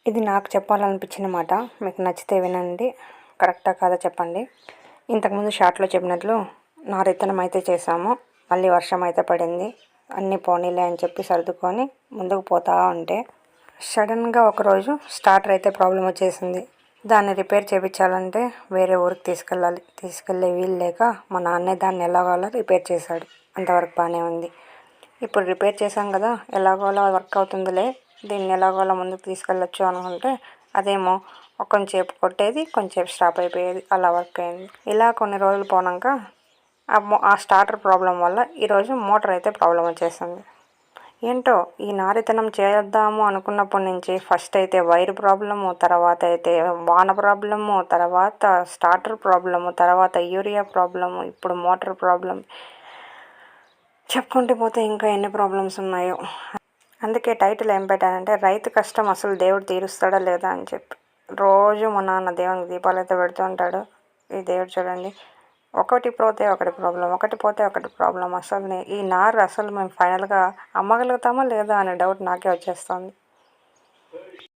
ఇది నాకు చెప్పాలనిపించిన మాట. మీకు నచ్చితే వినండి, కరెక్టా కాదా చెప్పండి. ఇంతకుముందు షార్ట్లో చెప్పినట్లు నారిత్తనం అయితే చేసాము. మళ్ళీ వర్షం అయితే పడింది. అన్నీ పోనీలే అని చెప్పి సర్దుకొని ముందుకు పోతా ఉంటే సడన్గా ఒకరోజు స్టార్టర్ అయితే ప్రాబ్లం వచ్చేసింది. దాన్ని రిపేర్ చేయించాలంటే వేరే ఊరికి తీసుకెళ్ళే వీలు లేక మా నాన్నే దాన్ని ఎలాగోలా రిపేర్ చేశాడు. అంతవరకు బాగానే ఉంది. ఇప్పుడు రిపేర్ చేశాం కదా, ఎలాగోలా వర్క్ అవుతుందిలే, దీన్ని ఎలాగోలా ముందుకు తీసుకెళ్ళొచ్చు అనుకుంటే అదేమో కొంచెంసేపు కొట్టేది, కొంచెంసేపు స్టాప్ అయిపోయేది, అలా వర్క్ అయింది. ఇలా కొన్ని రోజులు పోనాక ఆ స్టార్టర్ ప్రాబ్లం వల్ల ఈరోజు మోటార్ అయితే ప్రాబ్లం వచ్చేసింది. ఏంటో ఈ నారితనం చేద్దాము అనుకున్నప్పటి నుంచి ఫస్ట్ అయితే వైర్ ప్రాబ్లము, తర్వాత అయితే వాన ప్రాబ్లము, తర్వాత స్టార్టర్ ప్రాబ్లము, తర్వాత యూరియా ప్రాబ్లము, ఇప్పుడు మోటార్ ప్రాబ్లం. చెప్పుకుంటూ పోతే ఇంకా ఎన్ని ప్రాబ్లమ్స్ ఉన్నాయో. అందుకే టైటిల్ ఏం పెట్టానంటే రైతు కష్టం అసలు దేవుడు తీరుస్తాడా లేదా అని చెప్పి. రోజు మా నాన్న దేవునికి దీపాలు అయితే పెడుతూ ఉంటాడు. ఈ దేవుడు చూడండి, ఒకటి పోతే ఒకటి ప్రాబ్లం, ఒకటి పోతే ఒకటి ప్రాబ్లం. అసలు ఈ నారు అసలు మేము ఫైనల్గా అమ్మగలుగుతామా లేదా అనే డౌట్ నాకే వచ్చేస్తుంది.